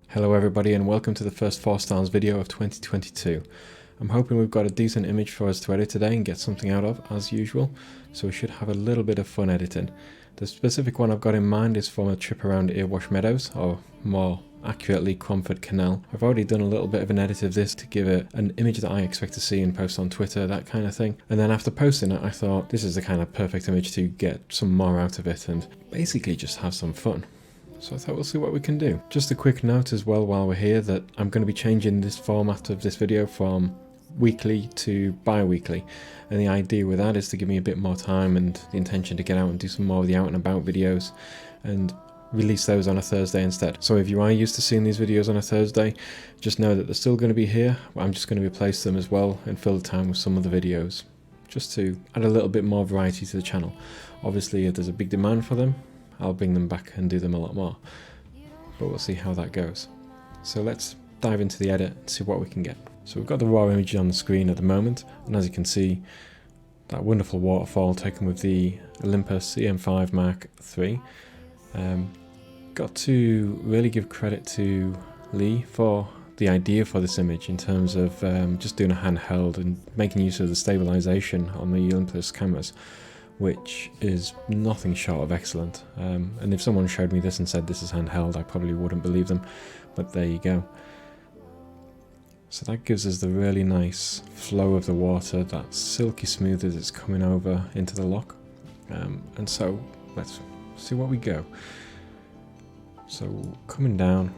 Hello everybody and welcome to the first 4 styles video of 2022. I'm hoping we've got a decent image for us to edit today and get something out of as usual, so we should have a little bit of fun editing. The specific one I've got in mind is from a trip around Earwash Meadows, or more accurately Cromford Canal. I've already done a little bit of an edit of this to give it an image that I expect to see and post on Twitter, that kind of thing. And then after posting it I thought this is the kind of perfect image to get some more out of it and basically just have some fun. So I thought we'll see what we can do. Just a quick note as well while we're here that I'm going to be changing this format of this video from weekly to bi-weekly, and the idea with that is to give me a bit more time and the intention to get out and do some more of the out and about videos and release those on a Thursday instead. So if you are used to seeing these videos on a Thursday, just know that they're still going to be here. I'm just going to replace them as well and fill the time with some of the videos just to add a little bit more variety to the channel. Obviously if there's a big demand for them, I'll bring them back and do them a lot more, but we'll see how that goes. So let's dive into the edit and see what we can get. So we've got the raw image on the screen at the moment, and as you can see, that wonderful waterfall taken with the Olympus EM5 Mark III. Got to really give credit to Lee for the idea for this image in terms of just doing a handheld and making use of the stabilisation on the Olympus cameras, which is nothing short of excellent. And if someone showed me this and said this is handheld, I probably wouldn't believe them, but there you go. So that gives us the really nice flow of the water, that silky smooth as it's coming over into the loch. And so let's see what we go. So coming down,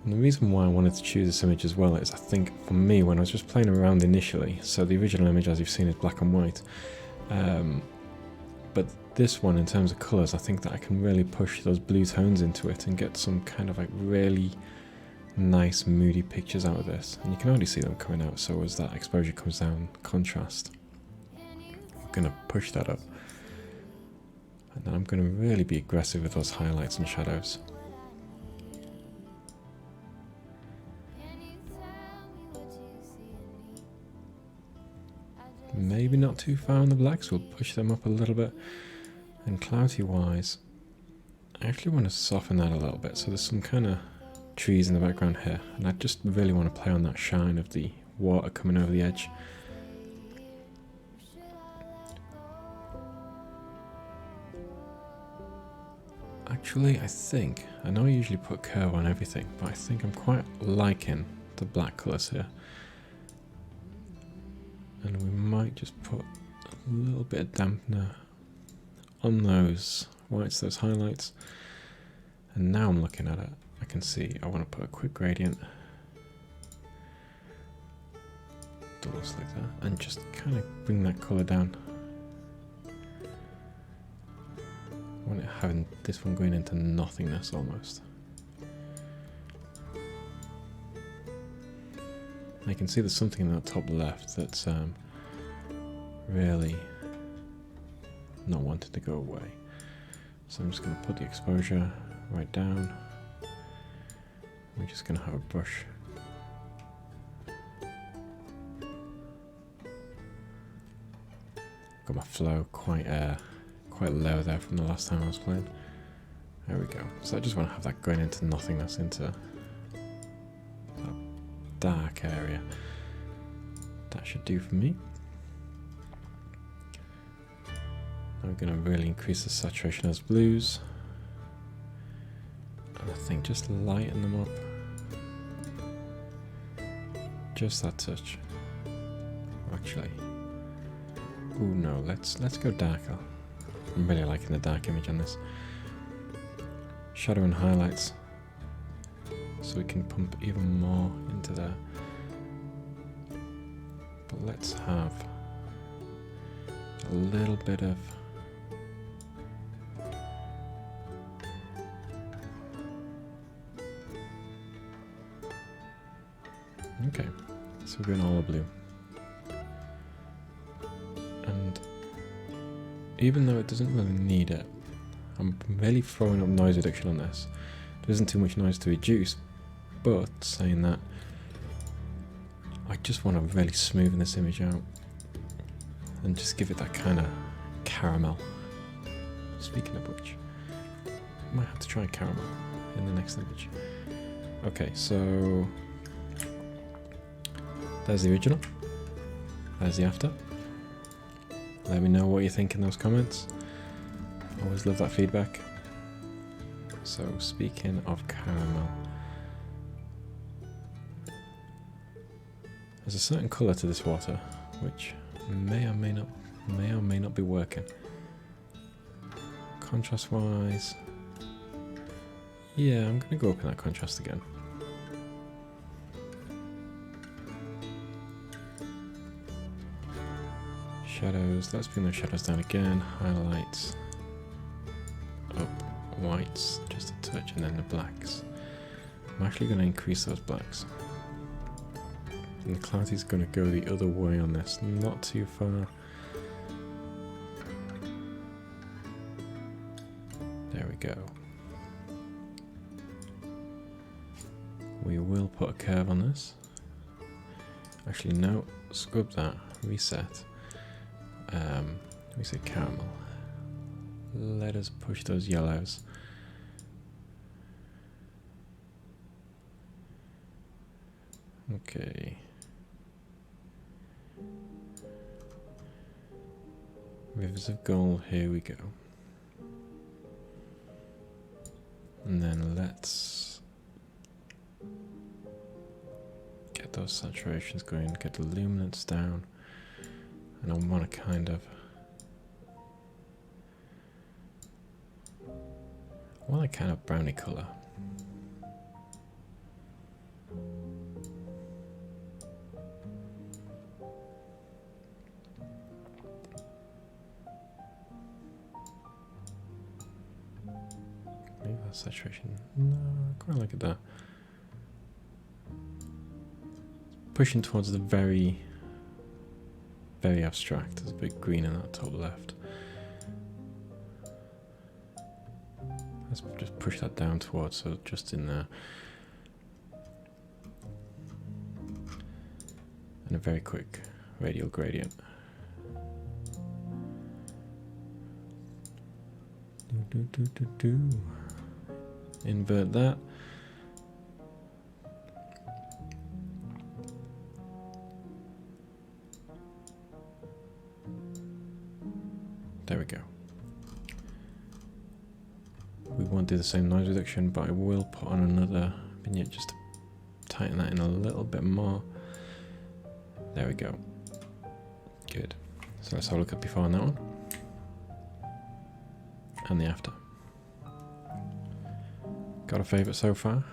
and the reason why I wanted to choose this image as well is I think for me when I was just playing around initially, so the original image as you've seen is black and white, but this one in terms of colours I think that I can really push those blue tones into it and get some kind of like really nice moody pictures out of this, and you can already see them coming out. So as that exposure comes down, contrast, I'm going to push that up, and then I'm going to really be aggressive with those highlights and shadows. Maybe not too far on the blacks, we'll push them up a little bit. And cloudy wise, I actually want to soften that a little bit, so there's some kind of trees in the background here, and I just really want to play on that shine of the water coming over the edge. Actually, I know I usually put curve on everything, but I think I'm quite liking the black colours here. And we might just put a little bit of dampener on those whites, those highlights. And now I'm looking at it, I can see I want to put a quick gradient. Just like that, and just kind of bring that colour down. I want it having this one going into nothingness almost. I can see there's something in that top left that's really not wanting to go away. So I'm just going to put the exposure right down. We're just going to have a brush. Got my flow quite low there from the last time I was playing. There we go. So I just want to have that going into nothingness, into dark area. That should do for me. I'm going to really increase the saturation as blues, and I think just lighten them up just that touch. Actually, oh no, let's go darker. I'm really liking the dark image on this. Shadow and highlights, so we can pump even more into there. But let's have a little bit of okay, so we're going all blue. And even though it doesn't really need it, I'm really throwing up noise reduction on this. There isn't too much noise to reduce, but saying that, I just want to really smoothen this image out and just give it that kind of caramel. speaking of which, might have to try caramel in the next image. Okay, so there's the original. There's the after. Let me know what you think in those comments. Always love that feedback. So speaking of caramel, there's a certain colour to this water which may or may not be working. Contrast wise, yeah, I'm going to go up in that contrast again. Shadows, let's bring those shadows down again. Highlights up, whites just a touch, and then the blacks. I'm actually going to increase those blacks. And the clarity is going to go the other way on this, not too far. There we go. We will put a curve on this. Actually, no, scrub that, reset. We say caramel. Let us push those yellows. Okay. Rivers of gold, here we go. And then let's get those saturations going, get the luminance down. And I want to kind of browny colour. Maybe that saturation. No, I quite like it there. Pushing towards the very abstract. There's a bit green in that top left. Let's just push that down towards, so just in there. And a very quick radial gradient. Invert that. There we go. We won't do the same noise reduction, but I will put on another vignette just to tighten that in a little bit more. There we go. Good. So let's have a look at before on that one. And the after. Got a favourite so far?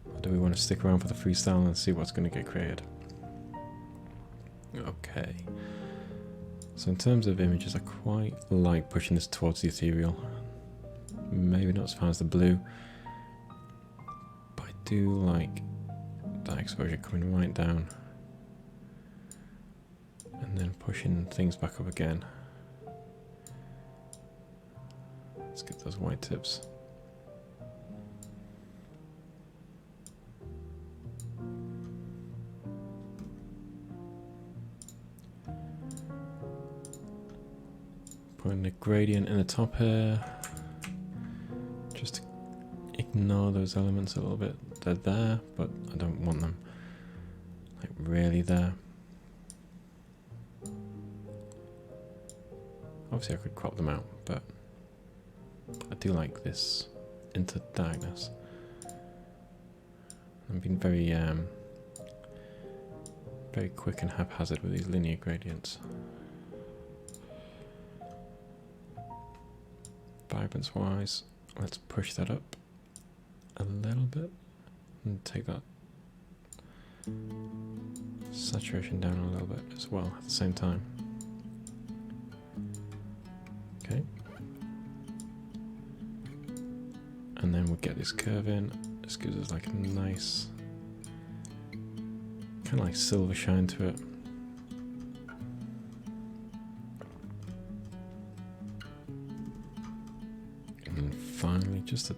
Or do we want to stick around for the freestyle and see what's going to get created? Okay. So in terms of images, I quite like pushing this towards the ethereal. Maybe not as far as the blue, but I do like that exposure coming right down and then pushing things back up again. Let's get those white tips. Putting the gradient in the top here, just to ignore those elements a little bit. They're there, but I don't want them like really there. Obviously I could crop them out, but I do like this into darkness. I'm being very quick and haphazard with these linear gradients. Vibrance wise, let's push that up a little bit and take that saturation down a little bit as well at the same time. Okay. And then we'll get this curve in. This gives us like a nice kind of like silver shine to it. And finally just a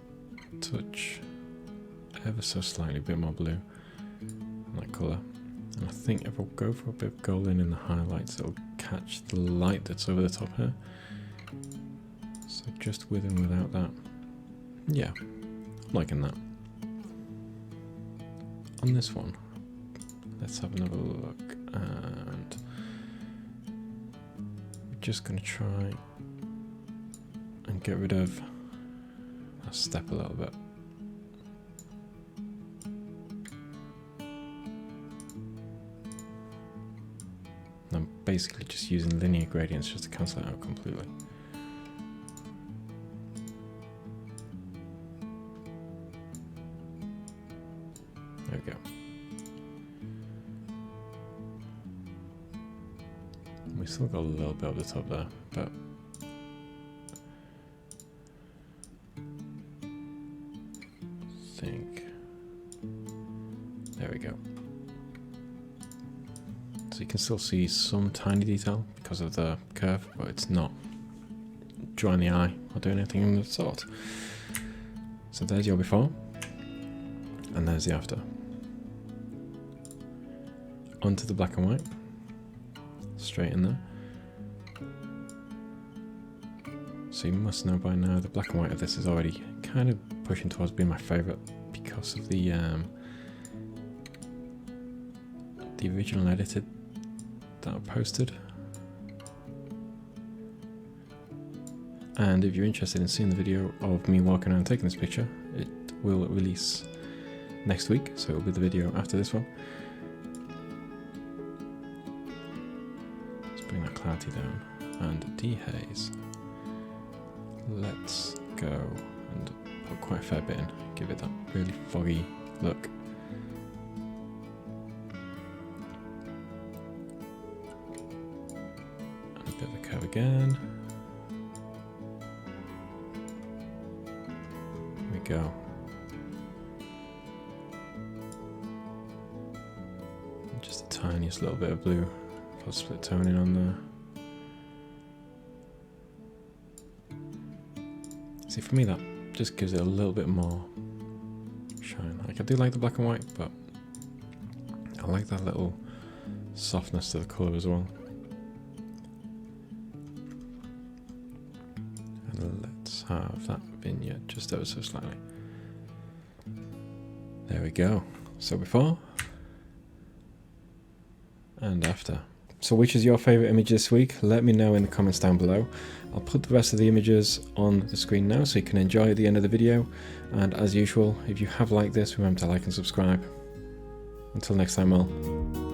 touch, ever so slightly, a bit more blue on that colour. And I think if I go for a bit of golden in the highlights, it'll catch the light that's over the top here. So just with and without that. Yeah, I'm liking that. On this one, let's have another look, and we're just going to try and get rid of that step a little bit. And I'm basically just using linear gradients just to cancel it out completely. There we go. We still got a little bit of the top there, but I think there we go. So you can still see some tiny detail because of the curve, but it's not drawing the eye or doing anything of the sort. So there's your before, and there's the after. Onto the black and white, straight in there. So you must know by now the black and white of this is already kind of pushing towards being my favourite because of the original edited that I posted. And if you're interested in seeing the video of me walking around taking this picture, it will release next week, so it will be the video after this one. Let's bring that clarity down and dehaze. Let's go and put quite a fair bit in, give it that really foggy look. And a bit of a curve again. There we go. And just the tiniest little bit of blue for split toning on there. See, for me that just gives it a little bit more shine. Like, I do like the black and white, but I like that little softness to the colour as well. And let's have that vignette just ever so slightly. There we go. So before and after. So which is your favourite image this week? Let me know in the comments down below. I'll put the rest of the images on the screen now so you can enjoy at the end of the video. And as usual, if you have liked this, remember to like and subscribe. Until next time, all.